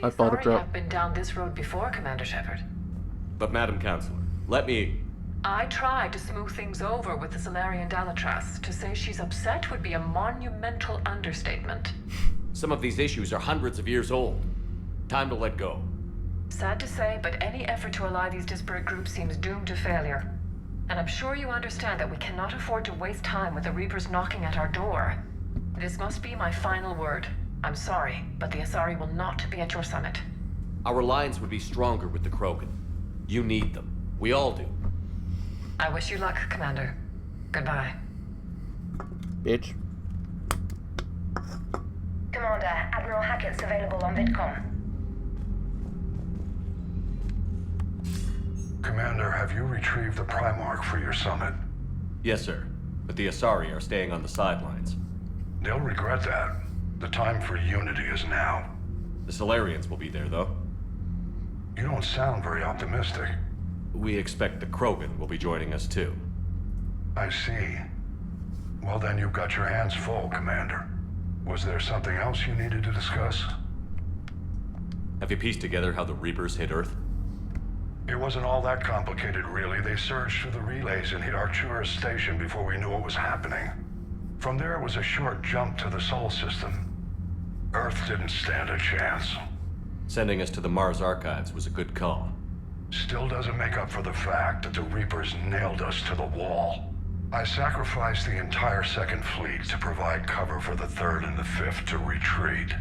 I bought a drop. I've been down this road before, Commander Shepard. But Madam Counselor, let me... I tried to smooth things over with the Solarian Dalatras. To say she's upset would be a monumental understatement. Some of these issues are hundreds of years old. Time to let go. Sad to say, but any effort to ally these disparate groups seems doomed to failure. And I'm sure you understand that we cannot afford to waste time with the Reapers knocking at our door. This must be my final word. I'm sorry, but the Asari will not be at your summit. Our alliance would be stronger with the Krogan. You need them. We all do. I wish you luck, Commander. Goodbye. Bitch. Commander, Admiral Hackett's available on VidCom. Commander, have you retrieved the Primarch for your summit? Yes, sir. But the Asari are staying on the sidelines. They'll regret that. The time for unity is now. The Solarians will be there, though. You don't sound very optimistic. We expect the Krogan will be joining us, too. I see. Well, then you've got your hands full, Commander. Was there something else you needed to discuss? Have you pieced together how the Reapers hit Earth? It wasn't all that complicated, really. They surged through the relays and hit Arcturus Station before we knew what was happening. From there, it was a short jump to the Sol system. Earth didn't stand a chance. Sending us to the Mars Archives was a good call. Still doesn't make up for the fact that the Reapers nailed us to the wall. I sacrificed the entire Second Fleet to provide cover for the Third and the Fifth to retreat.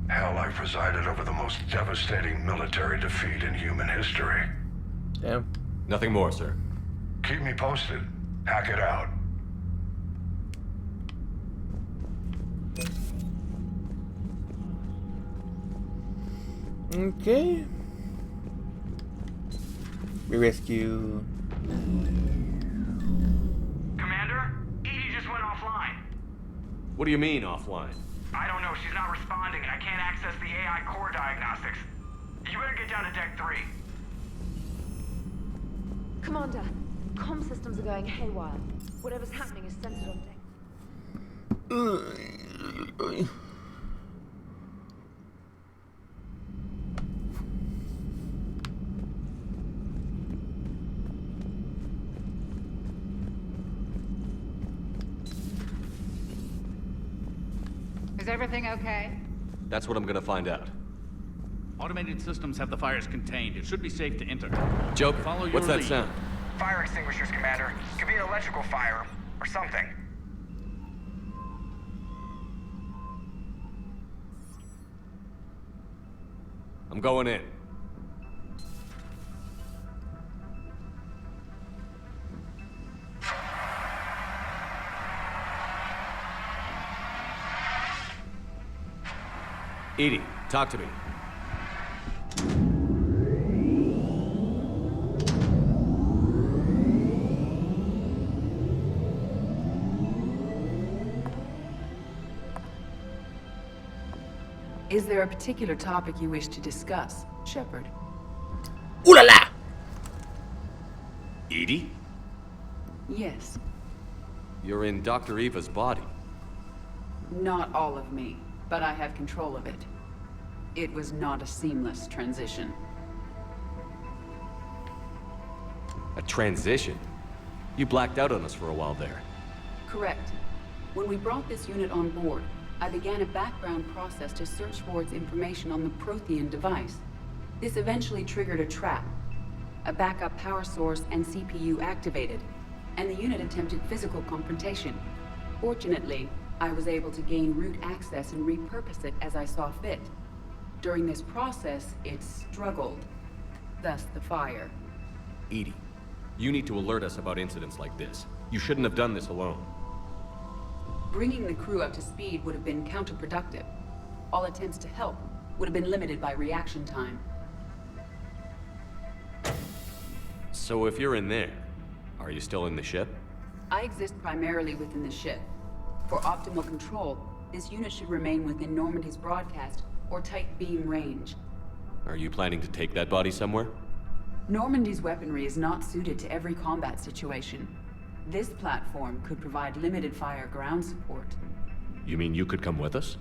Hell, I presided over the most devastating military defeat in human history. Damn. Nothing more, sir. Keep me posted. Hack it out. Okay. We rescue. Commander, Edie just went offline. What do you mean, offline? I don't know, she's not responding and I can't access the AI core diagnostics. You better get down to Deck 3. Commander, comm systems are going haywire. Whatever's happening is centered on Deck. Is everything okay? That's what I'm gonna find out. Automated systems have the fires contained. It should be safe to enter. Joker, Follow your what's that lead. sound? Fire extinguishers, Commander. Could be an electrical fire, or something. I'm going in. Edie, talk to me. Is there a particular topic you wish to discuss, Shepard? Ooh la la! Edie? Yes. You're in Dr. Eva's body. Not all of me, but I have control of it. It was not a seamless transition. A transition? You blacked out on us for a while there. Correct. When we brought this unit on board, I began a background process to search for its information on the Prothean device. This eventually triggered a trap. A backup power source and CPU activated, and the unit attempted physical confrontation. Fortunately, I was able to gain root access and repurpose it as I saw fit. During this process, it struggled. Thus the fire. Edie, you need to alert us about incidents like this. You shouldn't have done this alone. Bringing the crew up to speed would have been counterproductive. All attempts to help would have been limited by reaction time. So if you're in there, are you still in the ship? I exist primarily within the ship. For optimal control, this unit should remain within Normandy's broadcast or tight beam range. Are you planning to take that body somewhere? Normandy's weaponry is not suited to every combat situation. This platform could provide limited fire ground support. You mean you could come with us?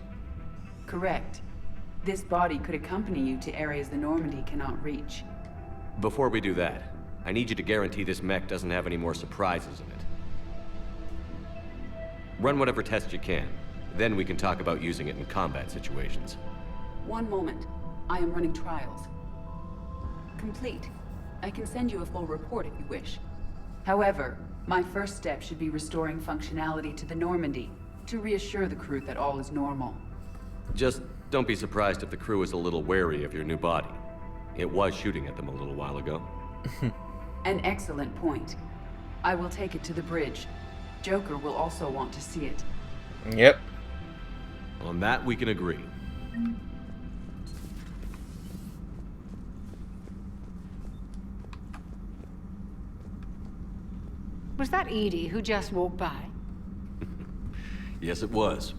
Correct. This body could accompany you to areas the Normandy cannot reach. Before we do that, I need you to guarantee this mech doesn't have any more surprises in it. Run whatever tests you can. Then we can talk about using it in combat situations. One moment. I am running trials. Complete. I can send you a full report if you wish. However, my first step should be restoring functionality to the Normandy to reassure the crew that all is normal. Just don't be surprised if the crew is a little wary of your new body. It was shooting at them a little while ago. An excellent point. I will take it to the bridge. Joker will also want to see it. Yep. On that, we can agree. Was that Edie who just walked by? Yes, it was.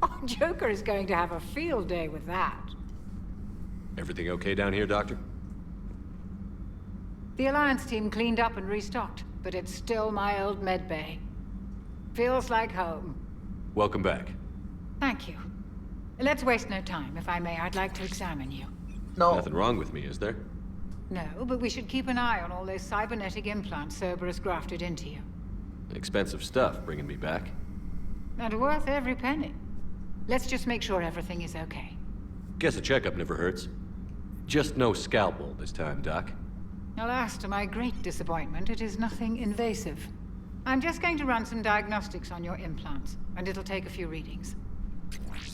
Oh, Joker is going to have a field day with that. Everything okay down here, Doctor? The Alliance team cleaned up and restocked, but it's still my old med bay. Feels like home. Welcome back. Thank you. Let's waste no time. If I may, I'd like to examine you. No. Nothing wrong with me, is there? No, but we should keep an eye on all those cybernetic implants Cerberus grafted into you. Expensive stuff bringing me back. And worth every penny. Let's just make sure everything is okay. Guess a checkup never hurts. Just no scalpel this time, Doc. Alas, to my great disappointment, it is nothing invasive. I'm just going to run some diagnostics on your implants, and it'll take a few readings.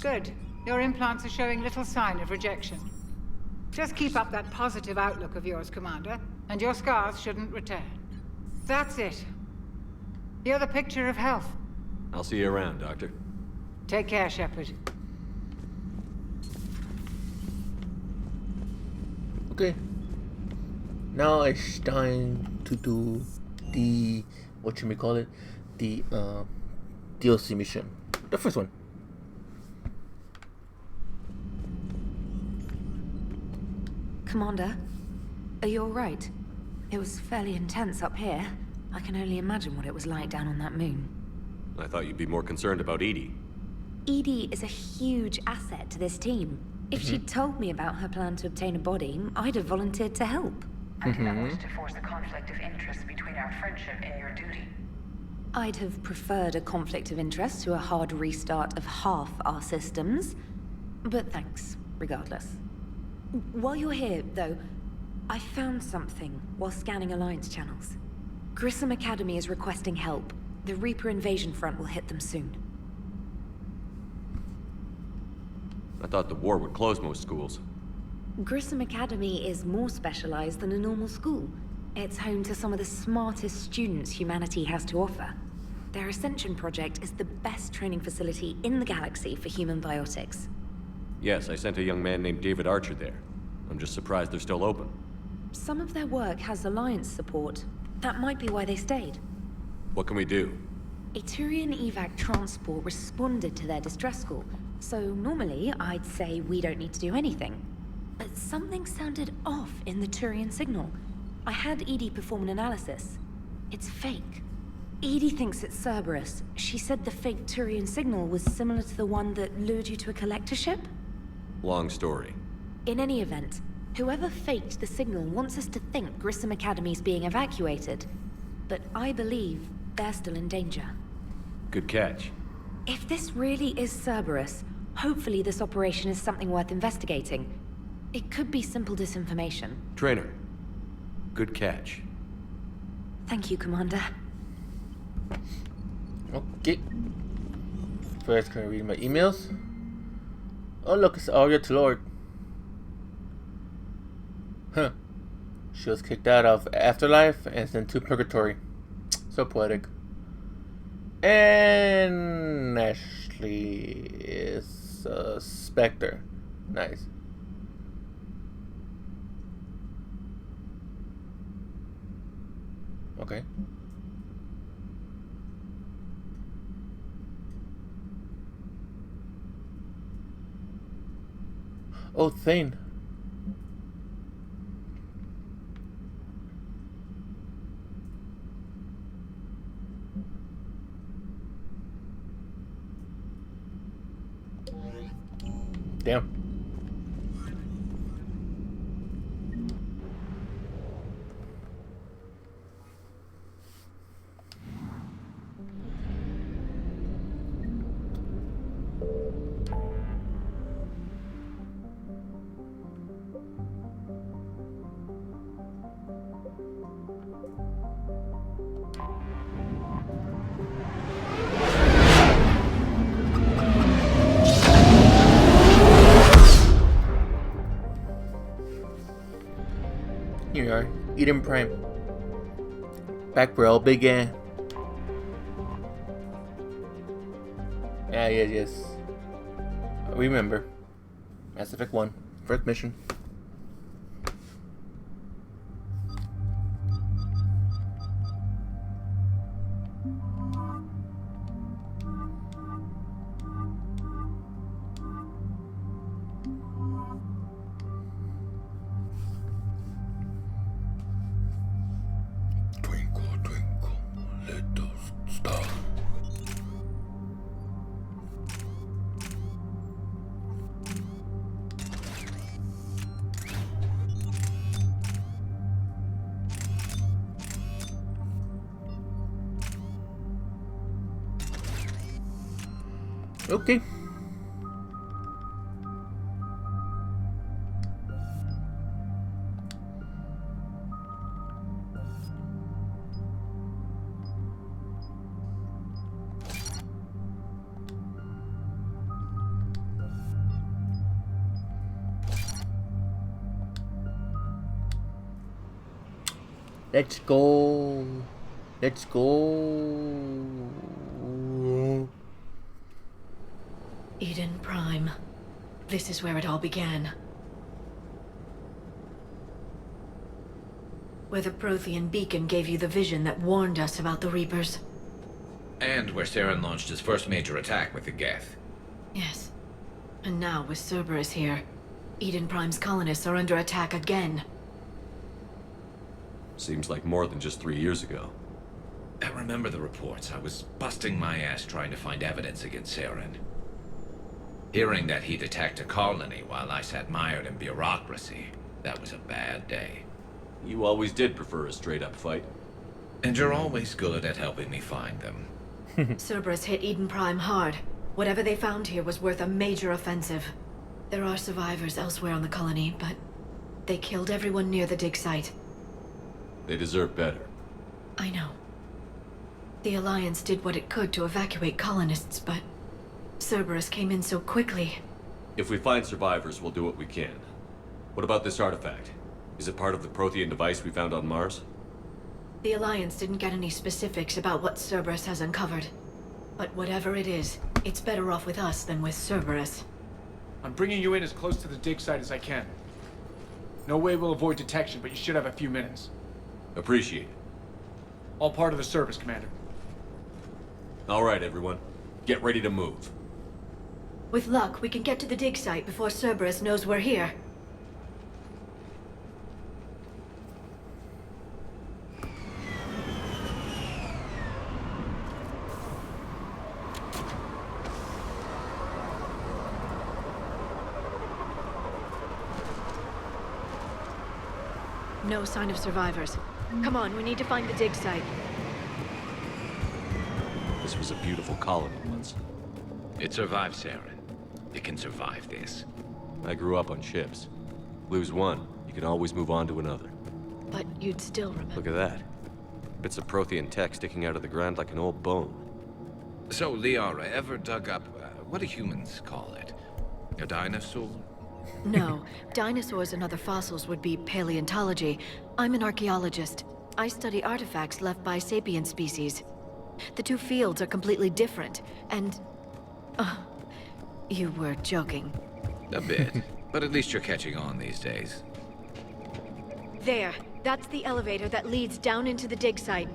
Good. Your implants are showing little sign of rejection. Just keep up that positive outlook of yours, Commander, and your scars shouldn't return. That's it. You're the picture of health. I'll see you around, Doctor. Take care, Shepard. Okay. Now it's time to do the whatchamacallit, the DLC mission. The first one. Commander, are you alright? It was fairly intense up here. I can only imagine what it was like down on that moon. I thought you'd be more concerned about Edie. Edie is a huge asset to this team. If she'd told me about her plan to obtain a body, I'd have volunteered to help. I do not wish to force a conflict of interest between our friendship and your duty. I'd have preferred a conflict of interest to a hard restart of half our systems. But thanks, regardless. While you're here, though, I found something while scanning Alliance channels. Grissom Academy is requesting help. The Reaper invasion front will hit them soon. I thought the war would close most schools. Grissom Academy is more specialized than a normal school. It's home to some of the smartest students humanity has to offer. Their Ascension project is the best training facility in the galaxy for human biotics. Yes, I sent a young man named David Archer there. I'm just surprised they're still open. Some of their work has Alliance support. That might be why they stayed. What can we do? A Turian evac transport responded to their distress call, so normally I'd say we don't need to do anything. But something sounded off in the Turian signal. I had Edie perform an analysis. It's fake. Edie thinks it's Cerberus. She said the fake Turian signal was similar to the one that lured you to a collector ship? Long story. In any event, whoever faked the signal wants us to think Grissom Academy's being evacuated. But I believe they're still in danger. Good catch. If this really is Cerberus, hopefully this operation is something worth investigating. It could be simple disinformation. Trainer. Good catch. Thank you, Commander. Okay. First, can I read my emails? Oh look, it's Arya Tlord. Huh. She was kicked out of Afterlife and sent to Purgatory. So poetic. And Ashley is a Spectre. Nice. Okay. Oh, Thane. Damn. Here you are, Eden Prime. Back where all began. Ah, yes. Remember. Mass Effect 1. First mission. Twinkle, twinkle, little star. Okay. Let's go. Let's go. Eden Prime. This is where it all began. Where the Prothean beacon gave you the vision that warned us about the Reapers. And where Saren launched his first major attack with the Geth. Yes. And now, with Cerberus here, Eden Prime's colonists are under attack again. Seems like more than just 3 years ago. I remember the reports. I was busting my ass trying to find evidence against Saren. Hearing that he'd attacked a colony while I sat mired in bureaucracy, that was a bad day. You always did prefer a straight-up fight. And you're always good at helping me find them. Cerberus hit Eden Prime hard. Whatever they found here was worth a major offensive. There are survivors elsewhere on the colony, but they killed everyone near the dig site. They deserve better. I know. The Alliance did what it could to evacuate colonists, but Cerberus came in so quickly. If we find survivors, we'll do what we can. What about this artifact? Is it part of the Prothean device we found on Mars? The Alliance didn't get any specifics about what Cerberus has uncovered. But whatever it is, it's better off with us than with Cerberus. I'm bringing you in as close to the dig site as I can. No way we'll avoid detection, but you should have a few minutes. Appreciate it. All part of the service, Commander. All right, everyone. Get ready to move. With luck, we can get to the dig site before Cerberus knows we're here. No sign of survivors. Come on, we need to find the dig site. This was a beautiful colony once. It survived Saren. It can survive this. I grew up on ships. Lose one, you can always move on to another. But you'd still remember. Look at that. Bits of Prothean tech sticking out of the ground like an old bone. So, Liara, ever dug up, what do humans call it? A dinosaur? No, dinosaurs and other fossils would be paleontology. I'm an archaeologist. I study artifacts left by sapient species. The two fields are completely different, and... you were joking. A bit, but at least you're catching on these days. There, that's the elevator that leads down into the dig site.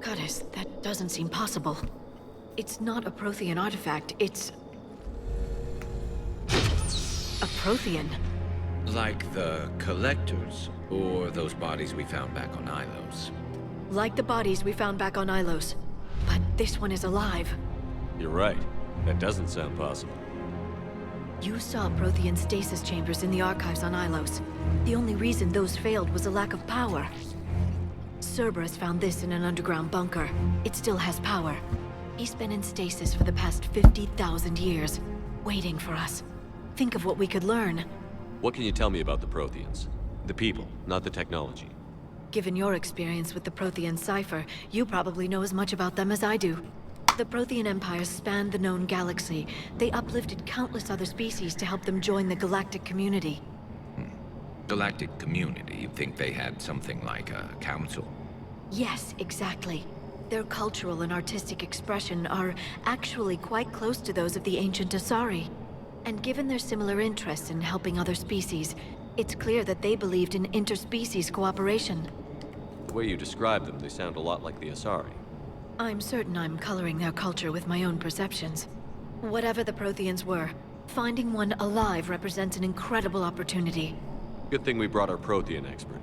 Goddess, that doesn't seem possible. It's not a Prothean artifact, it's... a Prothean. Like the Collectors, or those bodies we found back on Ilos. Like the bodies we found back on Ilos. But this one is alive. You're right. That doesn't sound possible. You saw Prothean stasis chambers in the archives on Ilos. The only reason those failed was a lack of power. Cerberus found this in an underground bunker. It still has power. He's been in stasis for the past 50,000 years, waiting for us. Think of what we could learn. What can you tell me about the Protheans? The people, not the technology. Given your experience with the Prothean cipher, you probably know as much about them as I do. The Prothean Empire spanned the known galaxy. They uplifted countless other species to help them join the galactic community. Galactic community? You think they had something like a council? Yes, exactly. Their cultural and artistic expression are actually quite close to those of the ancient Asari. And given their similar interests in helping other species, it's clear that they believed in interspecies cooperation. The way you describe them, they sound a lot like the Asari. I'm certain I'm coloring their culture with my own perceptions. Whatever the Protheans were, finding one alive represents an incredible opportunity. Good thing we brought our Prothean expert.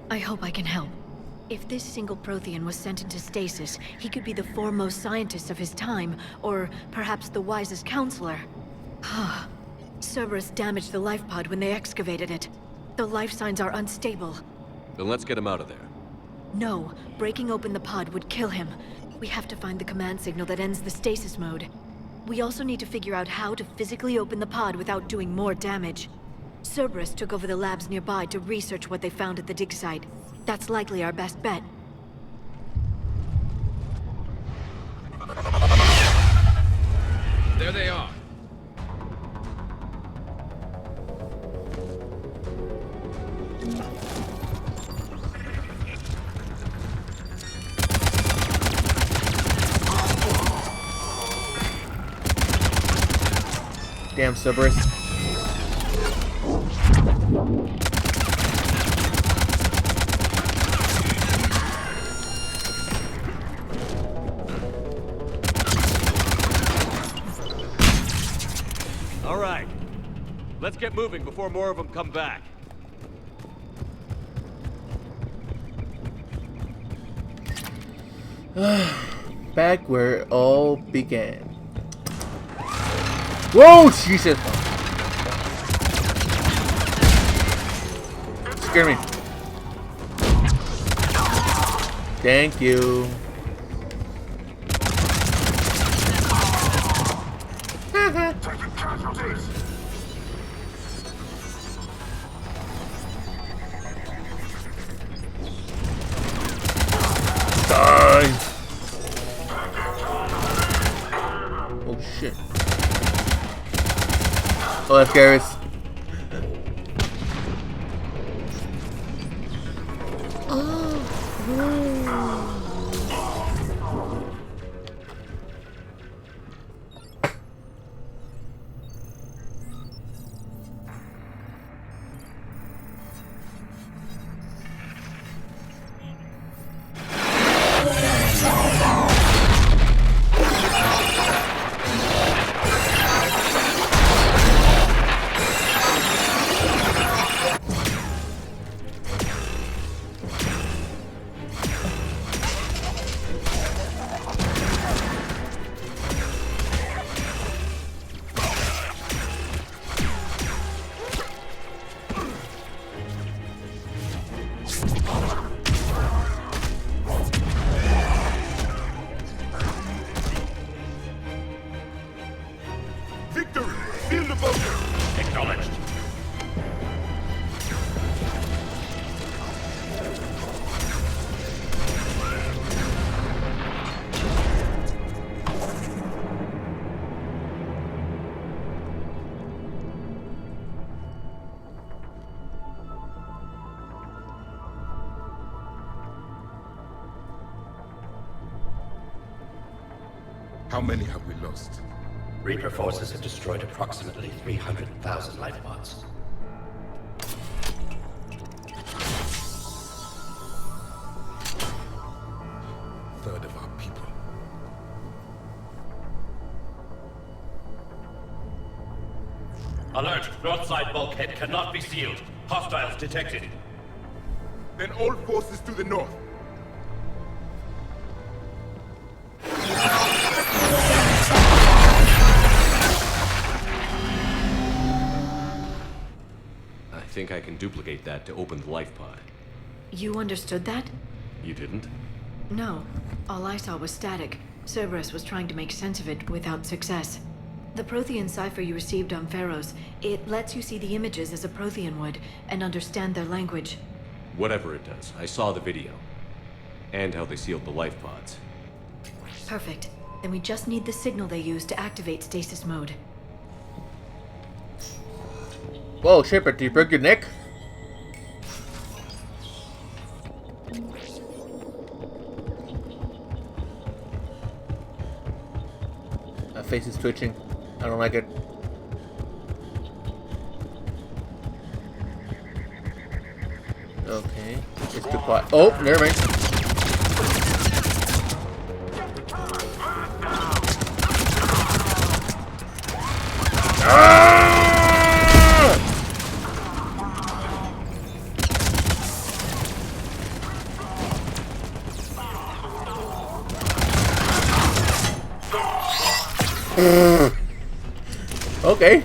I hope I can help. If this single Prothean was sent into stasis, he could be the foremost scientist of his time, or perhaps the wisest counselor. Cerberus damaged the life pod when they excavated it. The life signs are unstable. Then let's get him out of there. No, breaking open the pod would kill him. We have to find the command signal that ends the stasis mode. We also need to figure out how to physically open the pod without doing more damage. Cerberus took over the labs nearby to research what they found at the dig site. That's likely our best bet. There they are. Damn, Cerberus. All right. Let's get moving before more of them come back. Back where it all began. Whoa, Jesus! Scare me. Thank you. Taking casualties. Die! Oh shit. Oh, that's Garrus. How many have we lost? Reaper forces have destroyed approximately 300,000 life pods. Third of our people. Alert! Northside bulkhead cannot be sealed. Hostiles detected. Then all forces to the north. I think I can duplicate that to open the life pod. You understood that? You didn't? No. All I saw was static. Cerberus was trying to make sense of it without success. The Prothean cipher you received on Pharaohs, it lets you see the images as a Prothean would, and understand their language. Whatever it does, I saw the video. And how they sealed the life pods. Perfect. Then we just need the signal they use to activate stasis mode. Whoa, Shepard, did you break your neck? My face is twitching. I don't like it. Okay, it's too quiet. Oh, never mind. Okay.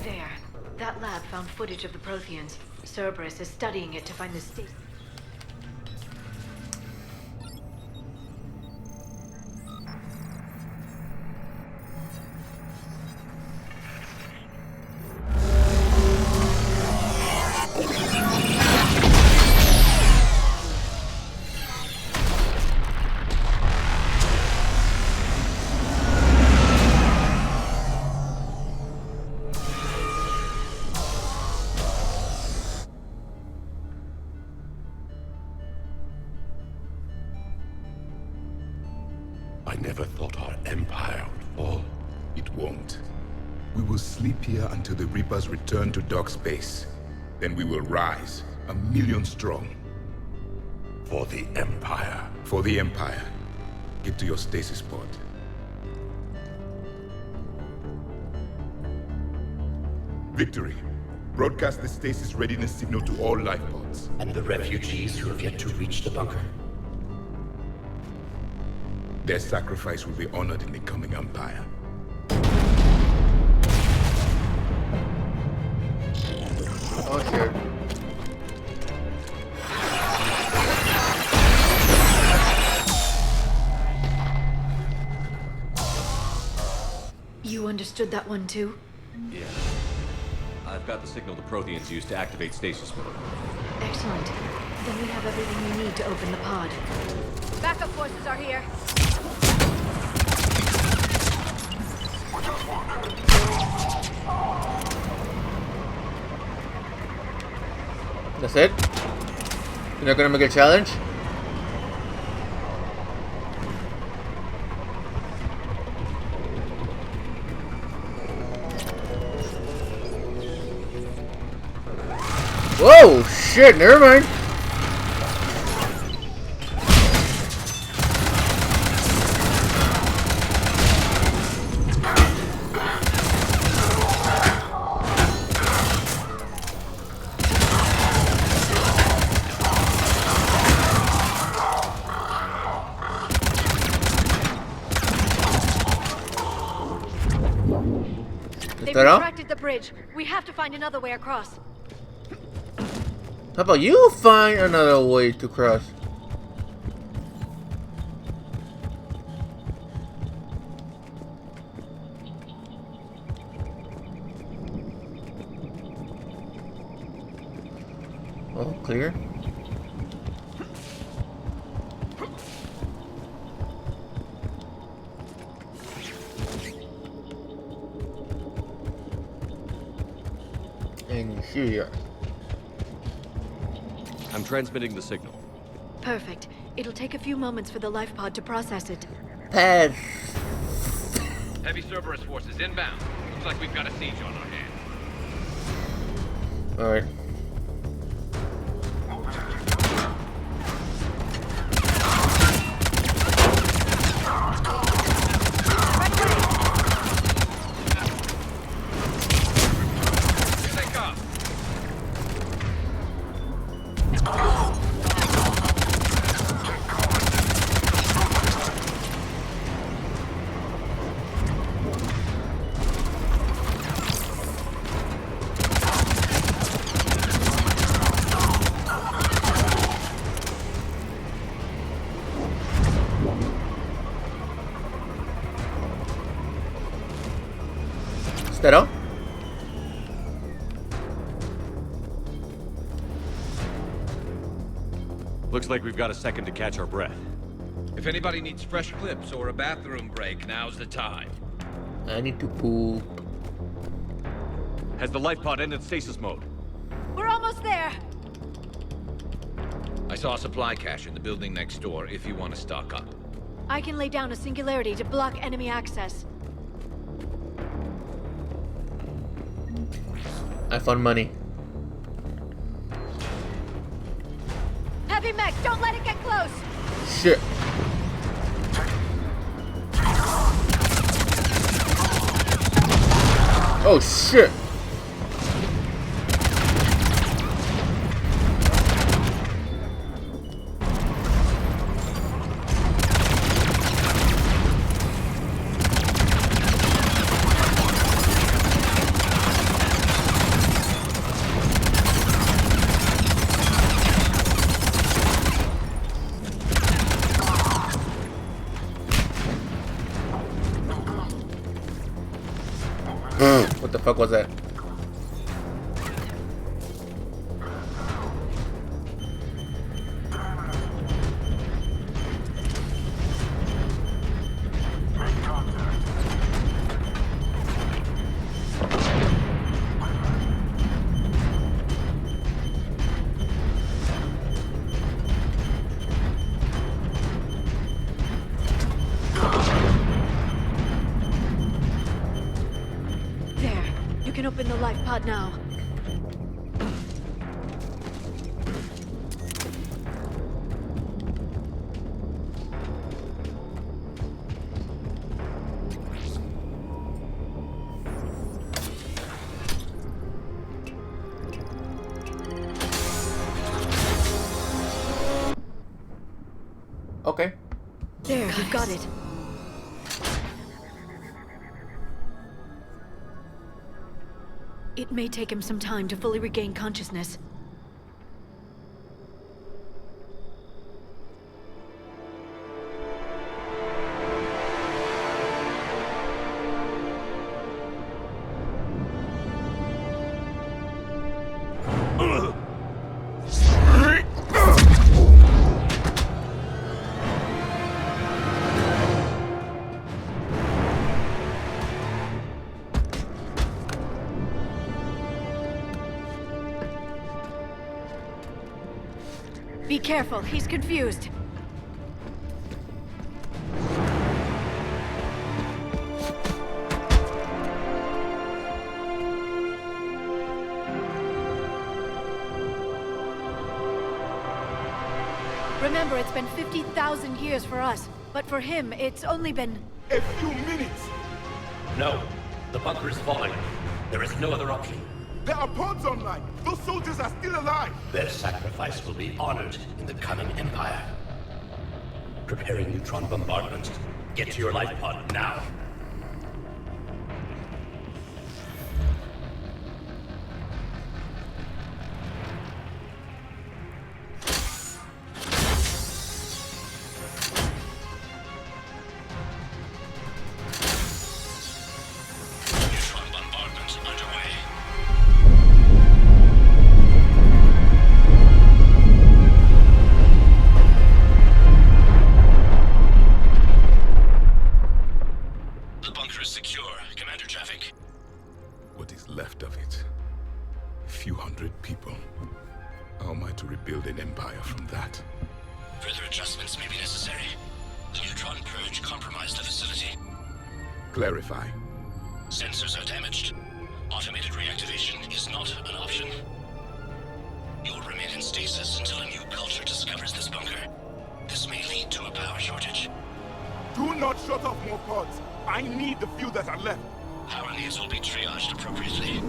There. That lab found footage of the Protheans. Cerberus is studying it to find the stasis. I never thought our empire would fall. It won't. We will sleep here until the Reapers return to dark space. Then we will rise, 1,000,000 strong. For the Empire. For the Empire. Get to your stasis pod. Victory. Broadcast the stasis readiness signal to all life pods. And the refugees who have yet to reach the bunker. Their sacrifice will be honored in the coming Empire. Oh, sure. You understood that one too? Yeah. I've got the signal the Protheans use to activate stasis mode. Excellent. Then we have everything we need to open the pod. Backup forces are here. That's it? You're not gonna make a challenge? Whoa! Shit, never mind. They've that all? retracted the bridge. We have to find another way across. How about you find another way to cross? Oh, clear. And here you are. I'm transmitting the signal. Perfect. It'll take a few moments for the life pod to process it. Pass. Heavy Cerberus forces inbound. Looks like we've got a siege on our hands. Alright. That all? Looks like we've got a second to catch our breath. If anybody needs fresh clips or a bathroom break, now's the time. I need to poop. Has the life pod ended stasis mode? We're almost there. I saw a supply cache in the building next door if you want to stock up. I can lay down a singularity to block enemy access. I found money. Heavy mech, don't let it get close. Shit. Oh shit. What the fuck was that? You can open the life pod now. Okay. There, you've got it. It may take him some time to fully regain consciousness. Be careful, he's confused. Remember, it's been 50,000 years for us, but for him, it's only been... A few minutes! No, the bunker is falling. There is no other option. There are pods online! Those soldiers are still alive! Their sacrifice will be honored in the coming Empire. Preparing neutron bombardment. Get to your life pod now. Left of it. A few hundred people. How am I to rebuild an empire from that? Further adjustments may be necessary. The neutron purge compromised the facility. Clarify. Sensors are damaged. Automated reactivation is not an option. You will remain in stasis until a new culture discovers this bunker. This may lead to a power shortage. Do not shut off more pods. I need the few that are left. Power needs will be triaged appropriately.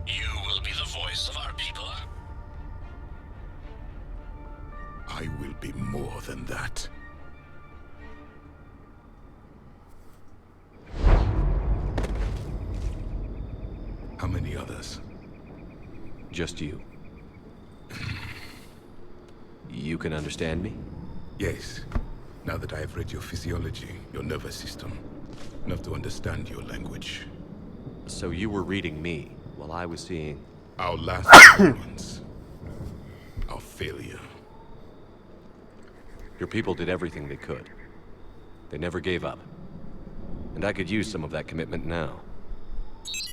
You will be the voice of our people. I will be more than that. How many others? Just you. You can understand me? Yes. Now that I have read your physiology, your nervous system, enough to understand your language. So you were reading me, while I was seeing... Our last experience. failure. Your people did everything they could. They never gave up. And I could use some of that commitment now.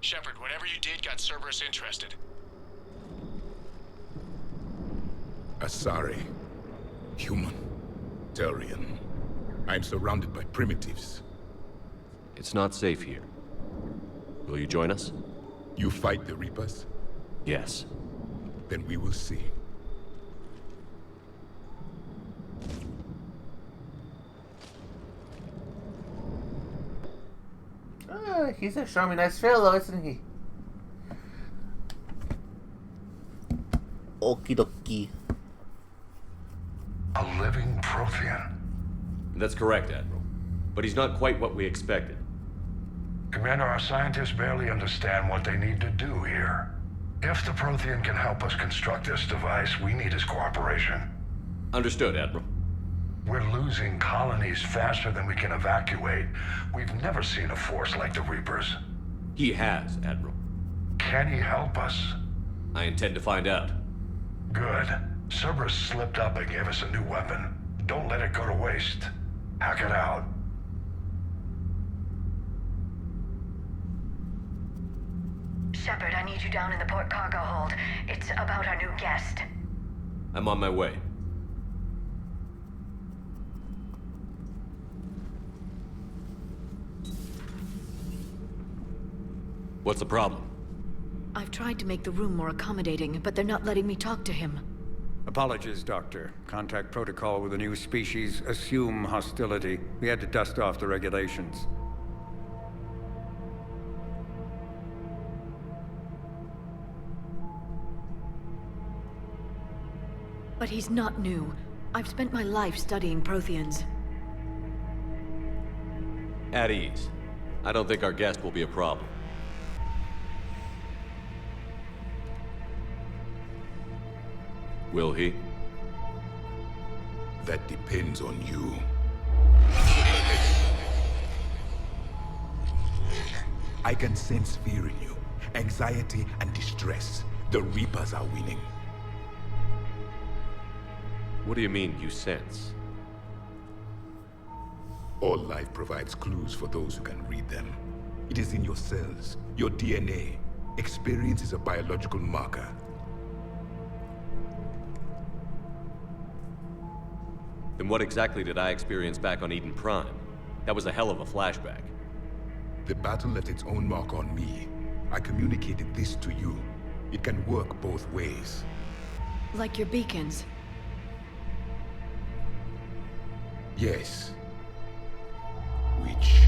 Shepard, whatever you did got Cerberus interested. Asari. Human. Turian. I'm surrounded by primitives. It's not safe here. Will you join us? You fight the Reapers? Yes. Then we will see. He's a charming, nice fellow, isn't he? Okie dokie. A living Prothean? That's correct, Admiral. But he's not quite what we expected. Commander, our scientists barely understand what they need to do here. If the Prothean can help us construct this device, we need his cooperation. Understood, Admiral. We're losing colonies faster than we can evacuate. We've never seen a force like the Reapers. He has, Admiral. Can he help us? I intend to find out. Good. Cerberus slipped up and gave us a new weapon. Don't let it go to waste. Hack it out. Shepard, I need you down in the port cargo hold. It's about our new guest. I'm on my way. What's the problem? I've tried to make the room more accommodating, but they're not letting me talk to him. Apologies, Doctor. Contact protocol with a new species. Assume hostility. We had to dust off the regulations. But he's not new. I've spent my life studying Protheans. At ease. I don't think our guest will be a problem. Will he? That depends on you. I can sense fear in you, anxiety and distress. The Reapers are winning. What do you mean, you sense? All life provides clues for those who can read them. It is in your cells, your DNA. Experience is a biological marker. Then what exactly did I experience back on Eden Prime? That was a hell of a flashback. The battle left its own mark on me. I communicated this to you. It can work both ways. Like your beacons. Yes. Which...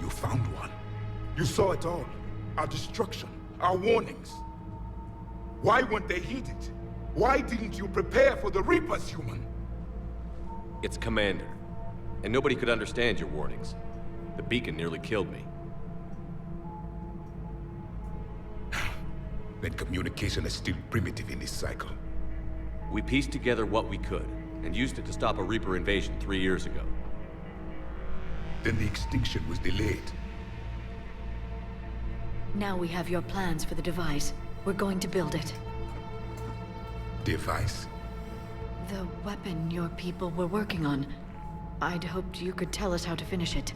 You found one. You saw it all. Our destruction, our warnings. Why weren't they heeded? Why didn't you prepare for the Reapers, human? It's Commander. And nobody could understand your warnings. The beacon nearly killed me. Then communication is still primitive in this cycle. We pieced together what we could, and used it to stop a Reaper invasion 3 years ago. Then the extinction was delayed. Now we have your plans for the device. We're going to build it. Device? The weapon your people were working on. I'd hoped you could tell us how to finish it.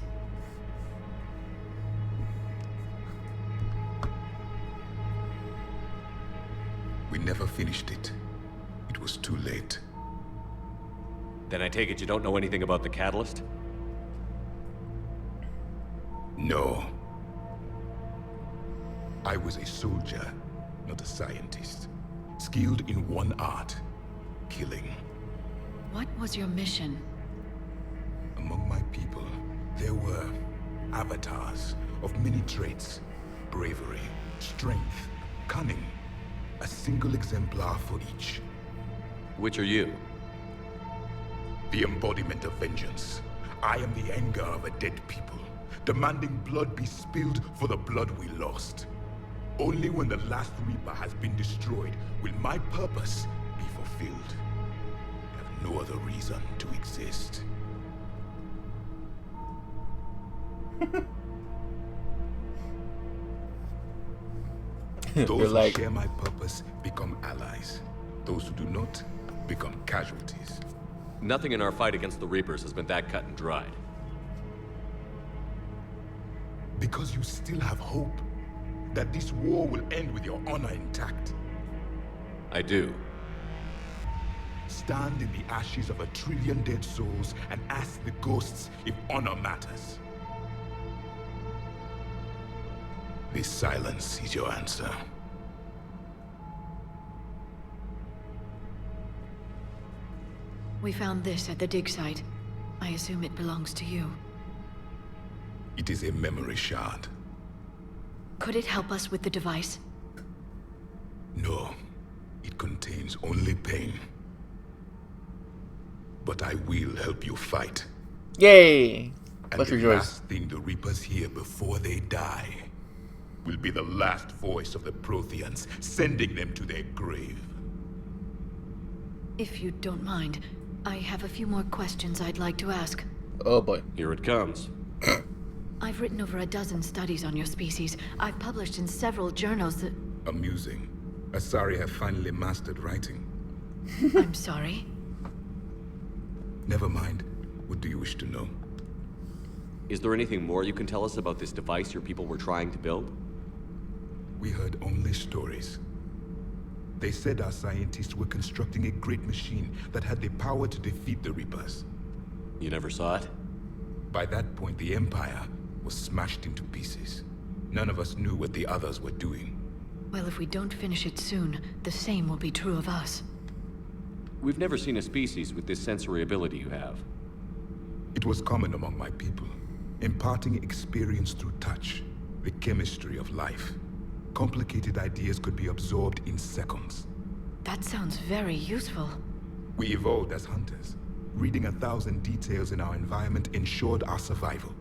We never finished it. It was too late. Then I take it you don't know anything about the catalyst? No. I was a soldier, not a scientist. Skilled in one art, killing. What was your mission? Among my people, there were avatars of many traits. Bravery, strength, cunning. A single exemplar for each. Which are you? The embodiment of vengeance. I am the anger of a dead people, demanding blood be spilled for the blood we lost. Only when the last Reaper has been destroyed will my purpose be fulfilled. I have no other reason to exist. Those who share my purpose become allies. Those who do not become casualties. Nothing in our fight against the Reapers has been that cut and dried. Because you still have hope that this war will end with your honor intact. I do. Stand in the ashes of 1 trillion dead souls and ask the ghosts if honor matters. This silence is your answer. We found this at the dig site. I assume it belongs to you. It is a memory shard. Could it help us with the device? No. It contains only pain. But I will help you fight. Yay! And Let's the rejoice. last thing the Reapers hear before they die will be the last voice of the Protheans, sending them to their grave. If you don't mind, I have a few more questions I'd like to ask. Oh boy. Here it comes. I've written over a dozen studies on your species. I've published in several journals that... Amusing. Asari have finally mastered writing. I'm sorry. Never mind. What do you wish to know? Is there anything more you can tell us about this device your people were trying to build? We heard only stories. They said our scientists were constructing a great machine that had the power to defeat the Reapers. You never saw it? By that point, the Empire was smashed into pieces. None of us knew what the others were doing. Well, if we don't finish it soon, the same will be true of us. We've never seen a species with this sensory ability you have. It was common among my people, imparting experience through touch, the chemistry of life. Complicated ideas could be absorbed in seconds. That sounds very useful. We evolved as hunters. Reading 1,000 details in our environment ensured our survival.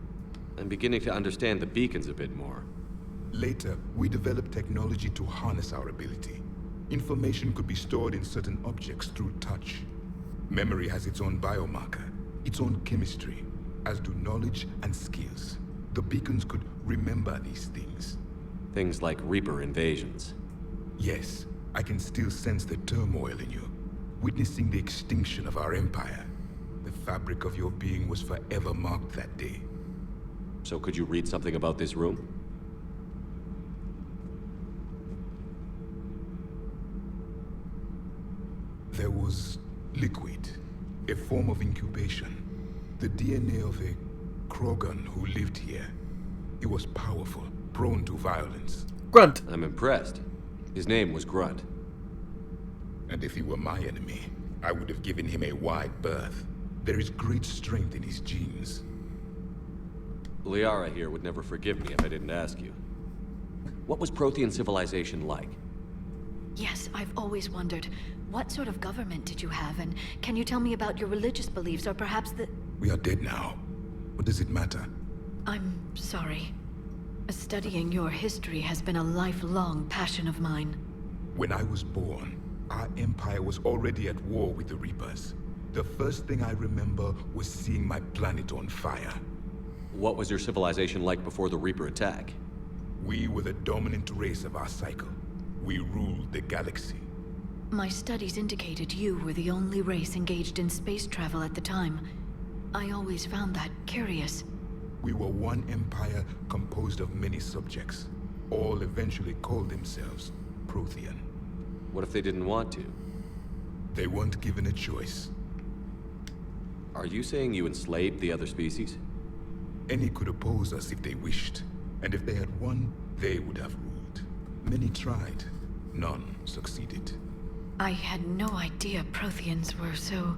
I'm beginning to understand the beacons a bit more. Later, we developed technology to harness our ability. Information could be stored in certain objects through touch. Memory has its own biomarker, its own chemistry, as do knowledge and skills. The beacons could remember these things. Things like Reaper invasions. Yes, I can still sense the turmoil in you, witnessing the extinction of our empire. The fabric of your being was forever marked that day. So could you read something about this room? There was liquid, a form of incubation. The DNA of a Krogan who lived here. He was powerful, prone to violence. Grunt! I'm impressed. His name was Grunt. And if he were my enemy, I would have given him a wide berth. There is great strength in his genes. Liara here would never forgive me if I didn't ask you. What was Prothean civilization like? Yes, I've always wondered. What sort of government did you have, and can you tell me about your religious beliefs, or perhaps the... We are dead now. What does it matter? I'm sorry. Studying your history has been a lifelong passion of mine. When I was born, our empire was already at war with the Reapers. The first thing I remember was seeing my planet on fire. What was your civilization like before the Reaper attack? We were the dominant race of our cycle. We ruled the galaxy. My studies indicated you were the only race engaged in space travel at the time. I always found that curious. We were one empire composed of many subjects. All eventually called themselves Prothean. What if they didn't want to? They weren't given a choice. Are you saying you enslaved the other species? Any could oppose us if they wished. And if they had won, they would have ruled. Many tried. None succeeded. I had no idea Protheans were so...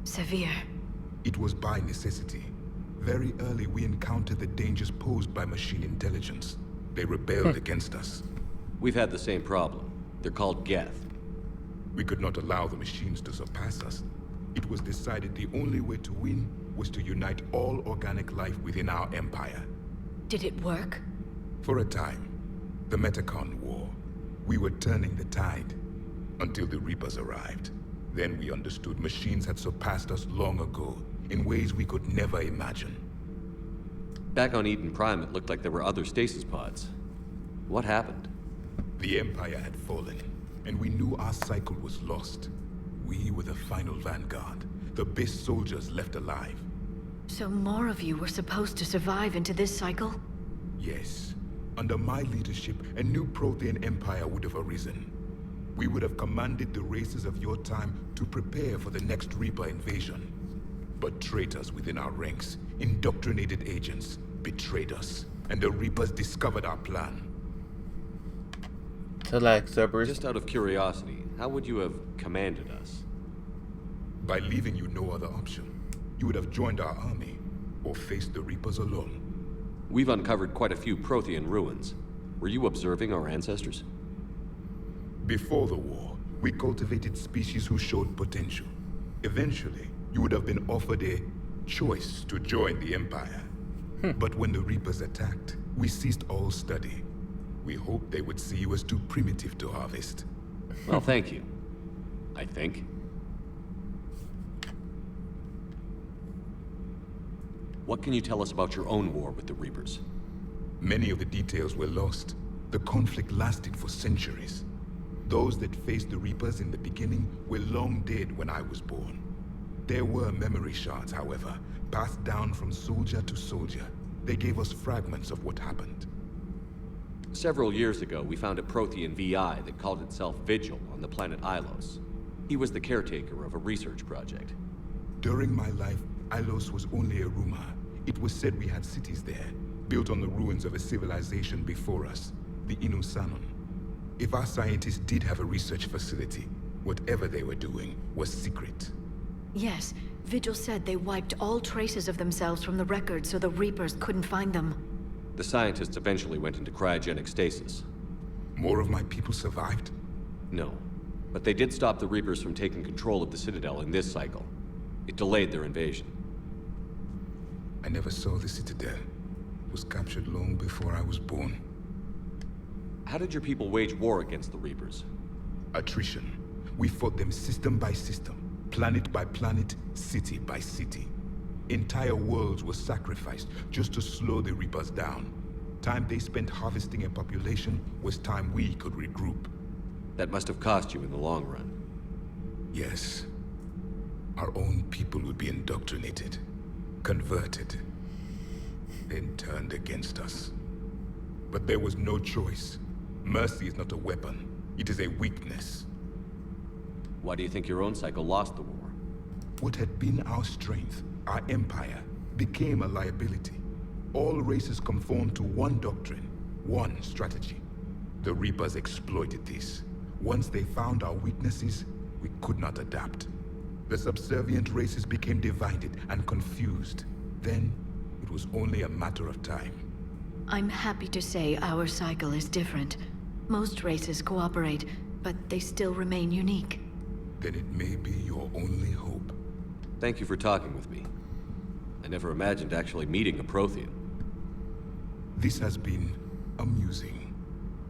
severe. It was by necessity. Very early we encountered the dangers posed by machine intelligence. They rebelled against us. We've had the same problem. They're called Geth. We could not allow the machines to surpass us. It was decided the only way to win was to unite all organic life within our empire. Did it work? For a time. The Metacon War. We were turning the tide. Until the Reapers arrived. Then we understood machines had surpassed us long ago, in ways we could never imagine. Back on Eden Prime, it looked like there were other stasis pods. What happened? The Empire had fallen, and we knew our cycle was lost. We were the final vanguard, the best soldiers left alive. So more of you were supposed to survive into this cycle? Yes. Under my leadership, a new Prothean empire would have arisen. We would have commanded the races of your time to prepare for the next Reaper invasion. But traitors within our ranks, indoctrinated agents, betrayed us, and the Reapers discovered our plan. So like Cerberus? Just out of curiosity, how would you have commanded us? By leaving you no other option. You would have joined our army, or faced the Reapers alone. We've uncovered quite a few Prothean ruins. Were you observing our ancestors? Before the war, we cultivated species who showed potential. Eventually, you would have been offered a choice to join the Empire. But when the Reapers attacked, we ceased all study. We hoped they would see you as too primitive to harvest. Well, thank you. I think. What can you tell us about your own war with the Reapers? Many of the details were lost. The conflict lasted for centuries. Those that faced the Reapers in the beginning were long dead when I was born. There were memory shards, however, passed down from soldier to soldier. They gave us fragments of what happened. Several years ago, we found a Prothean VI that called itself Vigil on the planet Ilos. He was the caretaker of a research project. During my life, Ilos was only a rumor. It was said we had cities there, built on the ruins of a civilization before us, the Inusanon. If our scientists did have a research facility, whatever they were doing was secret. Yes, Vigil said they wiped all traces of themselves from the records so the Reapers couldn't find them. The scientists eventually went into cryogenic stasis. More of my people survived? No, but they did stop the Reapers from taking control of the Citadel in this cycle. It delayed their invasion. I never saw the Citadel. It was captured long before I was born. How did your people wage war against the Reapers? Attrition. We fought them system by system, planet by planet, city by city. Entire worlds were sacrificed just to slow the Reapers down. Time they spent harvesting a population was time we could regroup. That must have cost you in the long run. Yes. Our own people would be indoctrinated, converted, then turned against us. But there was no choice. Mercy is not a weapon. It is a weakness. Why do you think your own cycle lost the war? What had been our strength, our empire, became a liability. All races conformed to one doctrine, one strategy. The Reapers exploited this. Once they found our weaknesses, we could not adapt. The subservient races became divided and confused. Then, it was only a matter of time. I'm happy to say our cycle is different. Most races cooperate, but they still remain unique. Then it may be your only hope. Thank you for talking with me. I never imagined actually meeting a Prothean. This has been amusing.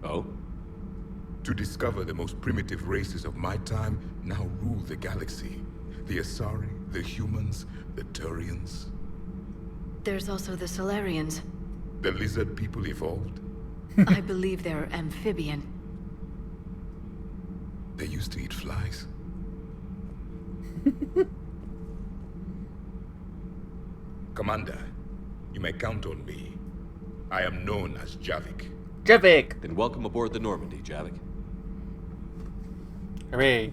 Oh? To discover the most primitive races of my time now rule the galaxy. The Asari, the humans, the Turians. There's also the Solarians. The lizard people evolved? I believe they're amphibian. They used to eat flies. Commander, you may count on me. I am known as Javik. Javik! Then welcome aboard the Normandy, Javik. Hooray.